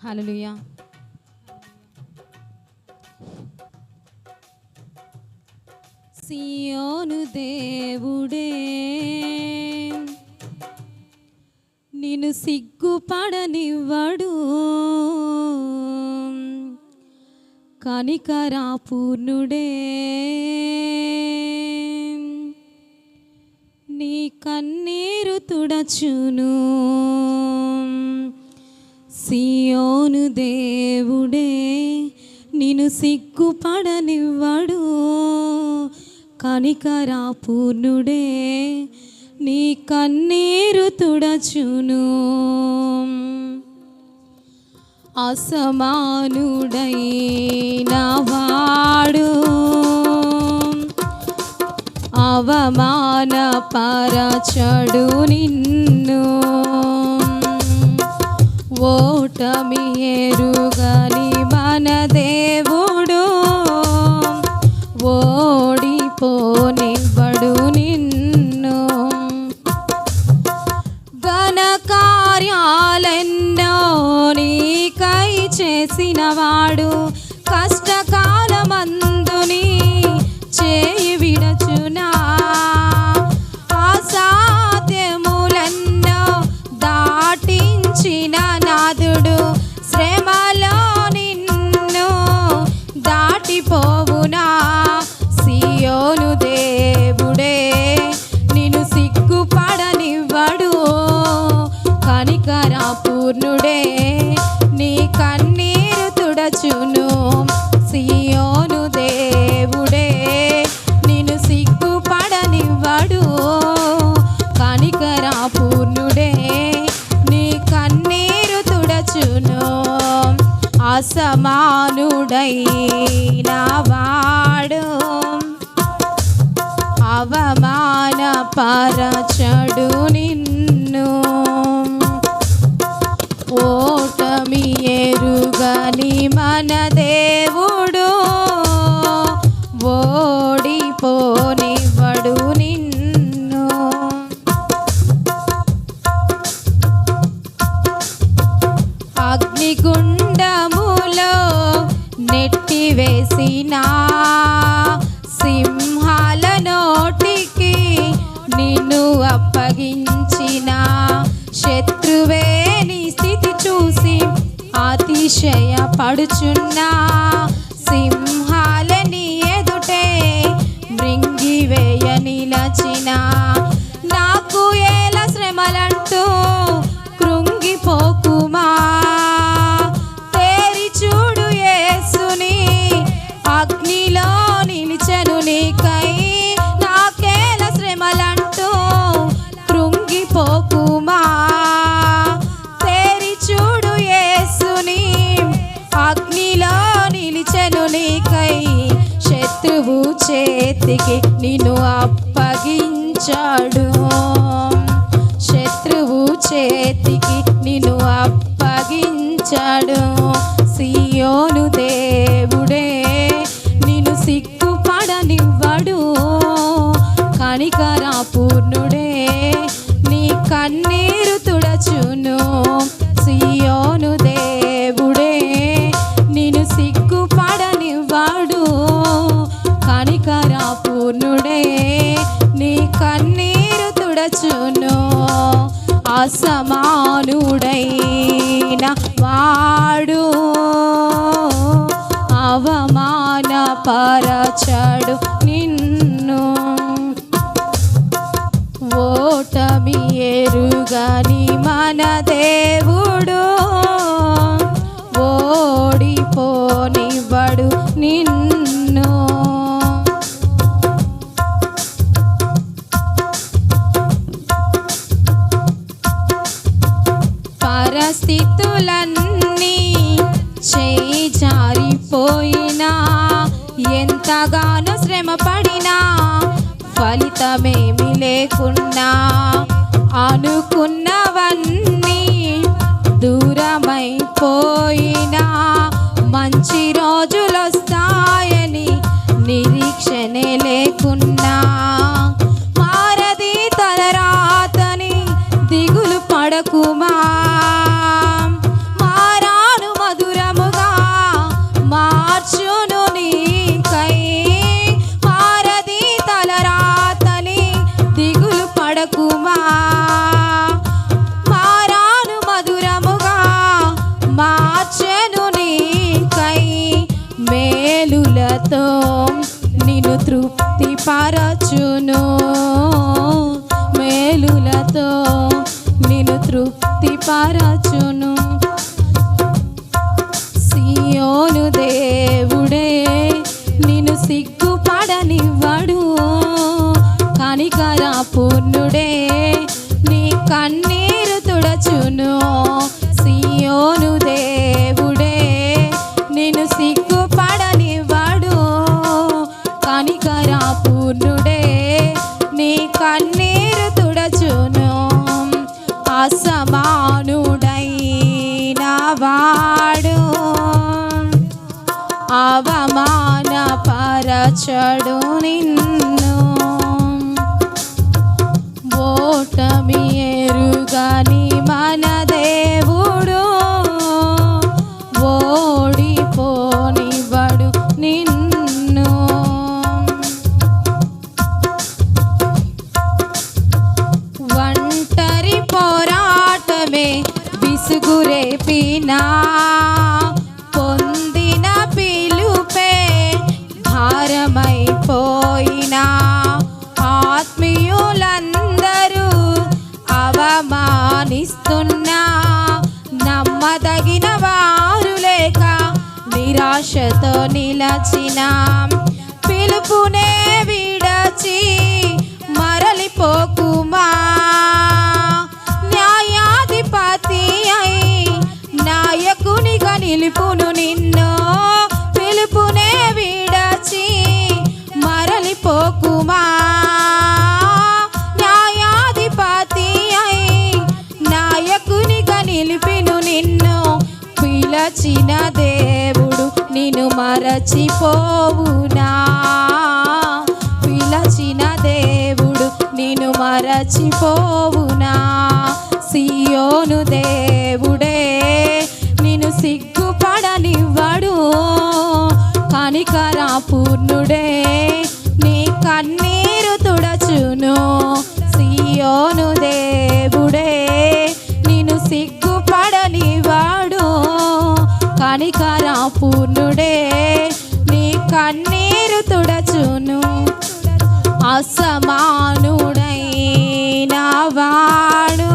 హల్లెలూయా. సియోను దేవుడే నిన్ను సిగ్గుపడనివ్వడు, కనికరాపూర్ణుడే నీ కన్నీరు తుడచును. సియోను దేవుడే నిన్ను సిగ్గుపడనివ్వడు, కనికరాపూర్ణుడే నీ కన్నీరు తుడచును. అసమానుడైన వాడు అవమానపరచడు నిన్ను, ఓటమి ఎరుగని మన దేవుడు ఓడిపోనివ్వడు నిన్ను. ఘన కార్యాలెన్నో నీకై చేసినవాడు కష్టకాలమందు నీ చేయి విడచునా. అసాధ్యములెన్నో దాటించిన నాదుడు శ్రమలో నిన్ను దాటిపోవునా. సియోను దేవుడే నిన్ను సిగ్గుపడనివ్వడు, కనికరాపూర్ణుడే నీ కన్నీరు తుడచును. సియోను దేవుడే నిన్ను సిగ్గుపడనివ్వడు, కనికరాపూర్ణుడే నీ కన్నీరు తుడచును. అసమానుడైన వాడు అవమానపరచడు నిన్ను, ఓటమి ఎరుగని మన దేవుడు ఓడిపోనివ్వడు నిన్ను. అగ్నిగుండములో నెట్టివేసిన సింహాల నోటికి నిన్ను అప్పగించిన శత్రువే నీ స్థితి చూసి అతిశయపడుచున్నా. సింహాలని ఎదుటే మృంగివేయ నిలచిన నాకు ఏల శ్రమలంటూ కృంగిపోకుమా. తేరి చూడు యేసుని అగ్నిలో నిలిచెను నీకై, నాకేల శ్రమలంటూ కృంగిపోకుమా. తేరి చూడు యేసుని అగ్నిలో నిలిచెను నీకై, శత్రువు చేతికి నిన్ను అప్పగించాడు. శత్రువు చేతికి నిన్ను అప్పగించాడు. సియోను దేవుడే నిన్ను సిగ్గుపడనివ్వడు, కనికరాపూర్ణుడే నీ కన్నీరు తుడచును. సియోను దేవుడే నిన్ను సిగ్గుపడనివ్వడు, కనికరాపూర్ణుడే నీ కన్నీరు తుడచును. అసమానుడైన వాడు అవమానపరచడు నిన్ను, ఓటమి ఎరుగని మన దేవుడు ఓడిపోనివ్వడు నిన్ను. పరిస్థితులన్నీ చేయి జారిపోయినా, ఎంతగానో శ్రమ పడినా ఫలితమేమి లేకున్నా, అనుకున్నవన్నీ దూరమైపోయినా మంచి రోజులొస్తాయని నిరీక్షణే లేకున్నా, మారది తలరాతని దిగులు పడకుమా. మారాను పరచును, మేలులతో నిన్ను తృప్తి పరచును. సియోను దేవుడే నిన్ను సిగ్గుపడనివ్వడు, కనికర పూర్ణుడే నీ కన్నీరు తుడచును. సియోను దేవుడే నిన్ను సిగ్గుపడనివ్వడు, కనికర పూర్ణుడే నీ కన్నీరు తుడచును. అసమానుడైన వాడు అవమానపరచడు నిన్ను, ఓటమి ఎరుగని మన దేవుడు ఓడిపోనివ్వడు నిన్ను. ఒంటరి పోరాటమే విసుగురేపినా, పొందిన పిలుపే భారమైపోయినా, ఆత్మీయులందరూ అవమానిస్తున్నా, నమ్మదగిన వారు లేక నిరాశతో నిలచిన, పిలుపునే విడచి మరలిపోకుమా, న్యాయాధిపతి అయి నాయకునిగా నిలుపును నిన్ను, పిలుపునే విడచి మరలిపోకుమా, న్యాయాధిపతి అయి నాయకునిగా నిలిపిను నిన్ను, పిలచిన దేవుడు నిన్ను మరచిపోవునా, పిలచిన దేవుడు నిన్ను మరచిపోవునా. సియోను దేవుడే నిన్ను సిగ్గుపడనివ్వడు, కనికర పూర్ణుడే నీ కన్నీరు తుడచును. సియోను దేవుడే నిన్ను సిగ్గుపడనివ్వడు, కనికర పూర్ణుడే నీ కన్నీరు తుడచును. అసమానుడైన వాడు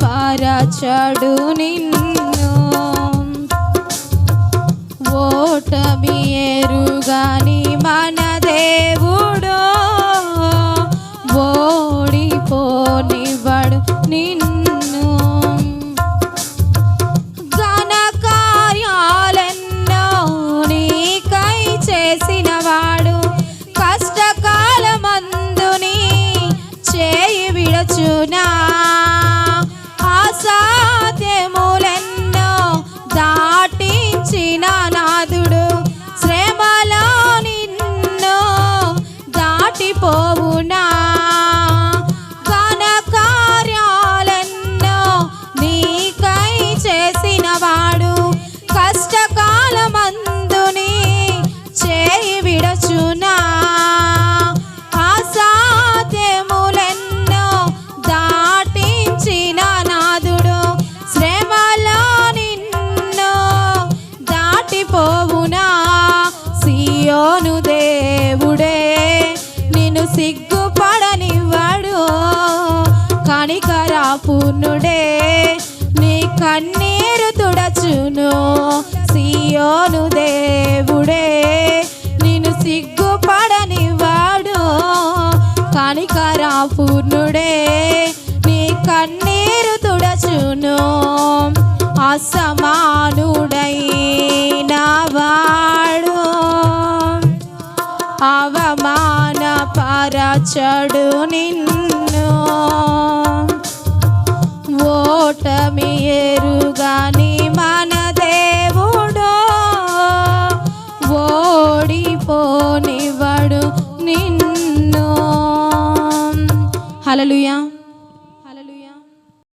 అవమానపరచడు నిన్ను, ఓటమి ఎరుగని మన దేవుడు ఓడిపోనివ్వడు నిన్ను. ఘన కార్యాలెన్నో నీకై చేసినవాడు, కష్టకాలమందు నీ చేయి విడచునా, అసాధ్యములెన్నో దాటించిన నాదుడు శ్రమలో నిన్ను దాటిపోవునా, ఘన కార్యాలెన్నో నీకై చేసినవాడు, కష్టకాలమందు నీ చేయి విడచునా, అసాధ్యములెన్నో దాటించిన నాదుడు శ్రమలో నిన్ను దాటిపోవునా. సియోను దేవుడే నిన్ను సిగ్గుపడనివ్వడు, కనికర పూర్ణుడే నీ కన్నీరు తుడచును. సియోను దేవుడే నిన్ను సిగ్గుపడనివ్వడు, కనికర పూర్ణుడే నీ కన్నీరు తుడచును. అసమానుడైన వాడు అవమానపరచడు నిన్ను, ఓటమి ఎరుగని మన దేవుడు ఓడిపోనివ్వడు నిన్ను. హల్లెలూయా, హల్లెలూయా.